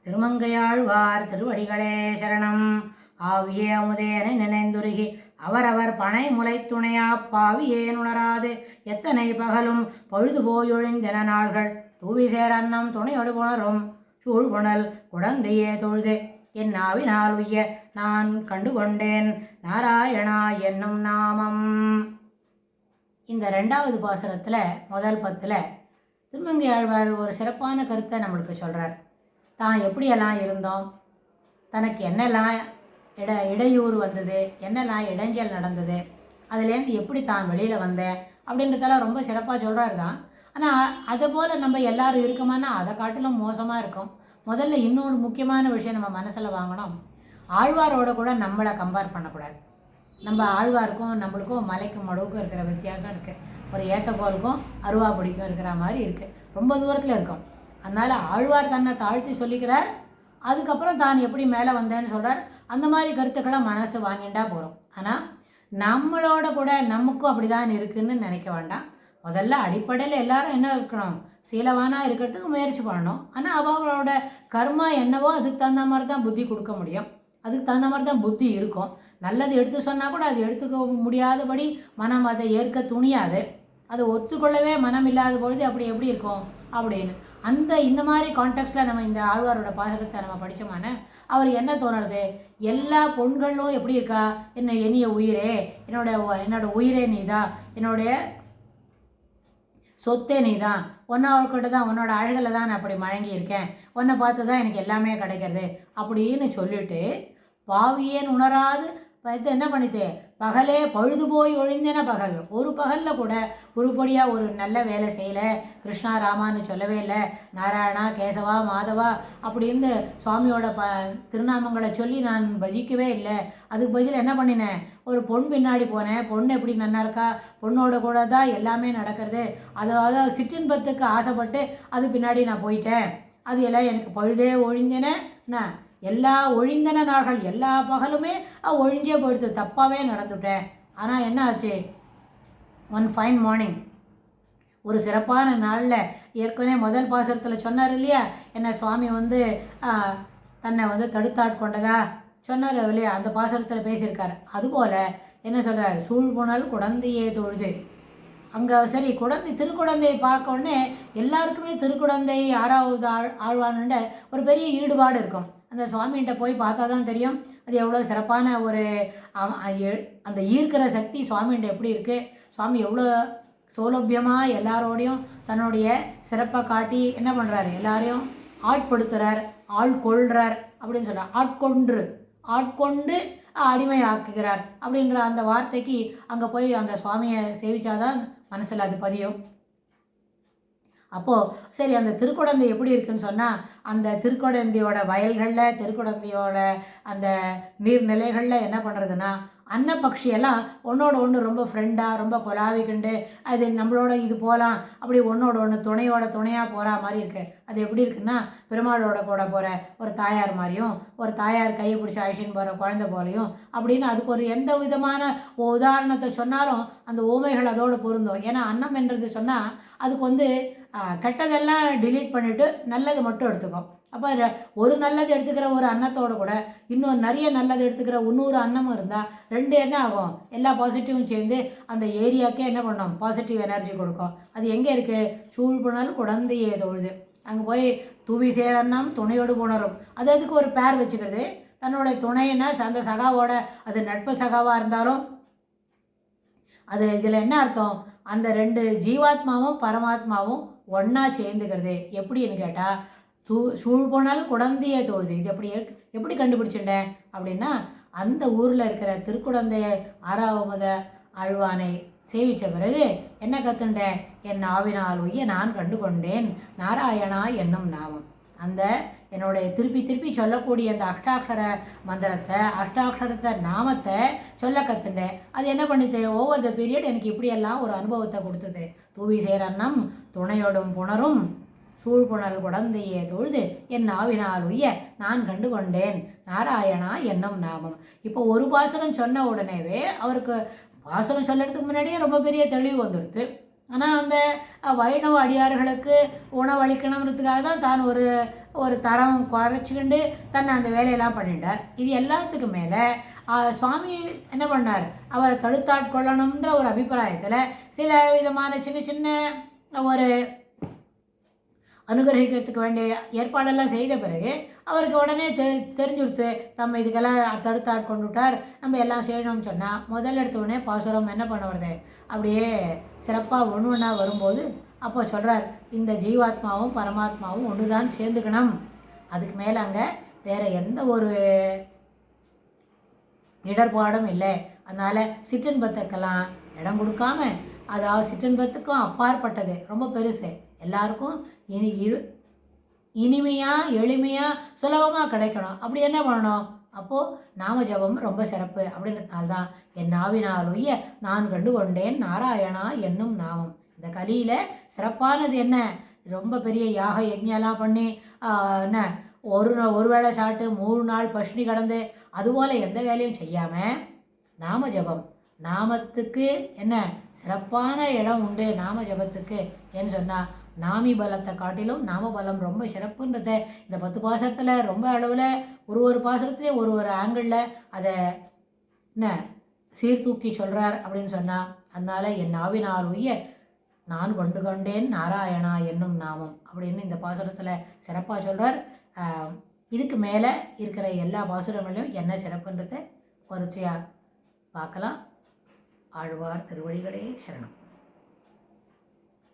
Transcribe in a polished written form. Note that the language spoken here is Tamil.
திருமங்கையாழ்வார் திருவடிகளே சரணம். ஆவியே அமுதேனை நினைந்துருகி அவரவர் பனை முலை துணையா பாவியேன் உணராது எத்தனை பகலும் பொழுது போயொழிந்தென நாள்கள் தூவிசேர் அன்னம் துணையொடு புணரும் சூழ்புணல் குழந்தையே தொழுது என் நாவினால் உய்ய நான் கண்டுகொண்டேன் நாராயணா என்னும் நாமம். இந்த 2வது பாசுரத்தில் முதல் 10 திருமங்கையாழ்வார் ஒரு சிறப்பான கருத்தை நம்மளுக்கு சொல்கிறார். தான் எப்படியெல்லாம் இருந்தோம், தனக்கு என்னெல்லாம் இடையூறு வந்தது, என்னெல்லாம் இடைஞ்சல் நடந்தது, அதுலேருந்து எப்படி தான் வெளியில் வந்தேன் அப்படின்றதெல்லாம் ரொம்ப சிறப்பாக சொல்கிறாரு தான். ஆனால் அதை போல் நம்ம எல்லோரும் இருக்கோமானா அதை காட்டிலும் மோசமாக இருக்கும். முதல்ல இன்னொரு முக்கியமான விஷயம் நம்ம மனசில் வாங்கணும். ஆழ்வாரோட கூட நம்மளை கம்பேர் பண்ணக்கூடாது. நம்ம ஆழ்வாருக்கும் நம்மளுக்கும் மலைக்கும் மடுவுக்கும் இருக்கிற வித்தியாசம் இருக்குது. ஒரு ஏத்தக்கோலுக்கும் அருவாபுடிக்கும் இருக்கிற மாதிரி இருக்குது. ரொம்ப தூரத்தில் இருக்கும். அதனால் ஆழ்வார் தன்னை தாழ்த்தி சொல்லிக்கிறார். அதுக்கப்புறம் தான் எப்படி மேலே வந்தேன்னு சொல்கிறார். அந்த மாதிரி கருத்துக்களை மனசு வாங்கிண்டா போகிறோம். ஆனால் நம்மளோட கூட நமக்கும் அப்படி தான் இருக்குதுன்னு நினைக்க வேண்டாம். முதல்ல அடிப்படையில் எல்லாரும் என்ன இருக்கணும், சீலவானாக இருக்கிறதுக்கு முயற்சி பண்ணணும். ஆனால் அவங்களோட கர்மா என்னவோ அதுக்கு தகுந்த மாதிரி தான் புத்தி கொடுக்க முடியும். அதுக்கு தகுந்த மாதிரி தான் புத்தி இருக்கும். நல்லது எடுத்து சொன்னால் கூட அது எடுத்துக்க முடியாதபடி மனம் அதை ஏற்க துணியாது. அதை ஒத்துக்கொள்ளவே மனம் இல்லாத பொழுது அப்படி எப்படி இருக்கும் அப்படின்னு இந்த மாதிரி கான்டெக்ஸ்டில் நம்ம இந்த ஆழ்வாரோட பாசுரத்தை நம்ம படித்தோமான அவர் என்ன தோணுறது, எல்லா பொண்களும் எப்படி இருக்கா, என்னைய உயிரே, என்னோட உயிரே நீ தான், என்னுடைய சொத்தே நீ தான், ஒன்னாவட்கிட்ட தான், உன்னோட அழகில் தான் நான் அப்படி மழங்கியிருக்கேன், உன்னை பார்த்து தான் எனக்கு எல்லாமே கிடைக்கிறது அப்படின்னு சொல்லிட்டு பாவியேன் உணராது என்ன பண்ணித்தே பகலே பழுது போய் ஒழிந்தன பகல். ஒரு பகலில் கூட உருப்படியாக ஒரு நல்ல வேலை செய்யலை. கிருஷ்ணா ராமான்னு சொல்லவே இல்லை. நாராயணா கேசவா மாதவா அப்படின்னு சுவாமியோட திருநாமங்களை சொல்லி நான் பஜிக்கவே இல்லை. அதுக்கு பதில் என்ன பண்ணினேன், ஒரு பொன் பின்னாடி போனேன். பொண்ணு எப்படி நன்னா இருக்கா, பொண்ணோட கூட தான் எல்லாமே நடக்கிறது. அதாவது சிற்றின்பத்துக்கு ஆசைப்பட்டு அது பின்னாடி நான் போயிட்டேன். அது எல்லாம் எனக்கு பழுதே ஒழிஞ்சன. நான் எல்லா ஒழிந்தன நாள்கள், எல்லா பகலுமே ஒழிஞ்சே போயிடுது, தப்பாகவே நடந்துவிட்டேன். ஆனால் என்ன ஆச்சு, ஒன் ஃபைன் மார்னிங், ஒரு சிறப்பான நாளில், ஏற்கனவே முதல் பாசுரத்தில் சொன்னார் இல்லையா, என்ன சுவாமி தன்னை தடுத்தாட்கொண்டதா சொன்னார் இல்லையா, அந்த பாசுரத்தில் பேசியிருக்காரு. அதுபோல் என்ன சொல்கிறார், சூழ்புணல் குழந்தையே தொழுது. அங்கே சரி திருக்குழந்தையை பார்க்க உடனே எல்லாருக்குமே திருக்குழந்தை 6வது ஆழ்வானுண்ட ஒரு பெரிய ஈடுபாடு இருக்கும். அந்த சுவாமிகிட்ட போய் பார்த்தா தான் தெரியும் அது எவ்வளோ சிறப்பான ஒரு அந்த ஈர்க்கிற சக்தி சுவாமிகிட்ட எப்படி இருக்குது. சுவாமி எவ்வளோ சௌலபியமாக எல்லாரோடையும் தன்னுடைய சிறப்பை காட்டி என்ன பண்ணுறாரு, எல்லாரையும் ஆட்படுத்துகிறார், ஆள் கொள்கிறார் அப்படின்னு சொல்கிறார். ஆட்கொண்டு அடிமை ஆக்குகிறார் அப்படின்ற அந்த வார்த்தைக்கு அங்கே போய் அந்த சுவாமியை சேவிச்சாதான் மனசில் அது பதியும். அப்போது சரி, அந்த திருக்குடந்தை எப்படி இருக்குன்னு சொன்னால், அந்த திருக்குடந்தையோட வயல்களில், திருக்குடந்தையோட அந்த நீர்நிலைகளில் என்ன பண்ணுறதுன்னா, அன்னப்பக்ஷியெல்லாம் ஒன்றோட ஒன்று ரொம்ப ஃப்ரெண்டாக, ரொம்ப கொலாவிக்கிண்டு அது நம்மளோட இது போகலாம் அப்படி ஒன்றோட ஒன்று துணையாக போகிற மாதிரி இருக்குது. அது எப்படி இருக்குன்னா, பெருமாளோட கூட போகிற ஒரு தாயார் மாதிரியும், ஒரு தாயார் கையை பிடிச்சி அழிச்சின்னு போகிற குழந்தை போலையும் அப்படின்னு அதுக்கு ஒரு எந்த விதமான உதாரணத்தை சொன்னாலும் அந்த ஓமைகள் அதோடு பொருந்தும். ஏன்னா அன்னம் என்றது சொன்னால் அதுக்கு கெட்டதெல்லாம் டிலீட் பண்ணிவிட்டு நல்லது மட்டும் எடுத்துக்கும். அப்போ ஒரு நல்லது எடுத்துக்கிற ஒரு அன்னத்தோடு கூட இன்னொரு நிறைய நல்லது எடுத்துக்கிற இன்னொரு அன்னமும் இருந்தால் ரெண்டு என்ன ஆகும், எல்லா பாசிட்டிவும் சேர்ந்து அந்த ஏரியாவுக்கே என்ன பண்ணும், பாசிட்டிவ் எனர்ஜி கொடுக்கும். அது எங்கே இருக்குது, சூழ்புணல் குழந்தையே தொழுது. அங்கே போய் தூவி சேரன்னம் துணையோடு புணரும். அதுக்கு ஒரு பேர் வச்சுக்கிறது. தன்னோட துணைன்னா அந்த சகாவோட, அது நட்பு சகாவாக இருந்தாலும் அது இதில் என்ன அர்த்தம், அந்த 2 ஜீவாத்மாவும் பரமாத்மாவும் ஒன்றா சேர்ந்துக்கிறது. எப்படின்னு கேட்டால் சூழ்புணல் குழந்தையை தொழுது. இது எப்படி கண்டுபிடிச்சிட்டேன் அப்படின்னா, அந்த ஊரில் இருக்கிற திருக்குழந்தைய 6வது ஆழ்வானை சேவித்த பிறகு என்ன கற்றுண்டேன், என் ஆவினால் உய்ய நான் கண்டு கொண்டேன் நாராயணா என்னும் நாமம். அந்த என்னுடைய திருப்பி சொல்லக்கூடிய அந்த அஷ்டாட்சர மந்திரத்தை, அஷ்டாட்சரத்தை நாமத்தை சொல்ல கற்றுண்டேன். அது என்ன பண்ணிட்டு ஓவர் த பீரியட் எனக்கு இப்படியெல்லாம் ஒரு அனுபவத்தை கொடுத்தது. தூவி சேரன்னம் துணையோடும் புணரும் சூழ்புணல் குழந்தையே தொழுது என் ஆவினால் உய்ய நான் கண்டு கொண்டேன் நாராயணா என்னும் நாமம். இப்போ ஒரு பாசுரம் சொன்ன உடனேவே அவருக்கு பாசுரம் சொல்கிறதுக்கு முன்னாடியே ரொம்ப பெரிய தெளிவு வந்துடுது. ஆனால் அந்த வைணவ அடியார்களுக்கு உணவளிக்கணுன்றதுக்காக தான் தான் ஒரு தரம் குறைச்சிக்கிண்டு தன்னை அந்த வேலையெல்லாம் பண்ணிட்டார். இது எல்லாத்துக்கும் மேலே சுவாமி என்ன பண்ணார், அவரை தடுத்தாட்கொள்ளணுன்ற ஒரு அபிப்பிராயத்தில் சில விதமான சின்ன சின்ன ஒரு அனுகிரகிக்கிறதுக்கு வேண்டிய ஏற்பாடெல்லாம் செய்த பிறகு அவருக்கு உடனே தெரிஞ்சுடுத்து நம்ம இதுக்கெல்லாம் தடுத்தாட்கொண்டு விட்டார், நம்ம எல்லாம் செய்யணும்னு சொன்னால் முதல் எடுத்த உடனே பாசுரம் என்ன பண்ண வருது அப்படியே சிறப்பாக ஒன்று ஒன்றா வரும்போது அப்போ சொல்கிறார், இந்த ஜீவாத்மாவும் பரமாத்மாவும் ஒன்று தான் சேர்ந்துக்கணும். அதுக்கு மேலே அங்கே வேறு எந்த ஒரு இடர்பாடும் இல்லை. அதனால் சிற்றின்பத்துக்கெல்லாம் இடம் கொடுக்காம, அதாவது சிற்றின்பத்துக்கும் அப்பாற்பட்டது ரொம்ப பெருசு, எல்லாருக்கும் இனிமையாக எளிமையாக சுலபமாக கிடைக்கணும். அப்படி என்ன பண்ணணும், அப்போது நாம ஜபம் ரொம்ப சிறப்பு. அப்படின்றதுனால தான் என் நாவினாலுய நான் கண்டு கொண்டேன் நாராயணா என்னும் நாமம். இந்த கலியில் சிறப்பானது என்ன, ரொம்ப பெரிய யாக யஜ்ஞெல்லாம் பண்ணி என்ன ஒரு வேளை சாப்பிட்டு 3 நாள் பஷ்னி கடந்து அதுபோல் எந்த வேலையும் செய்யாமல் நாம ஜபம், நாமத்துக்கு என்ன சிறப்பான இடம் உண்டு நாம ஜபத்துக்கு என்று சொன்னால், நாமி பலத்தை காட்டிலும் நாம பலம் ரொம்ப சிறப்புன்றத இந்த 10 பாசுரத்தில் ரொம்ப அளவில் ஒரு பாசுரத்துலேயே ஒரு ஆங்கிளில் அதை என்ன சீர்தூக்கி சொல்கிறார் அப்படின்னு சொன்னால், அதனால் என் நாவினால் உய்ய நான் கொண்டு கொண்டேன் நாராயணா என்னும் நாமம் அப்படின்னு இந்த பாசுரத்தில் சிறப்பாக சொல்கிறார். இதுக்கு மேலே இருக்கிற எல்லா பாசுரங்களையும் என்ன சிறப்புன்றதை வரிசையாக பார்க்கலாம். ஆழ்வார் திருவடிகளே சரணம்.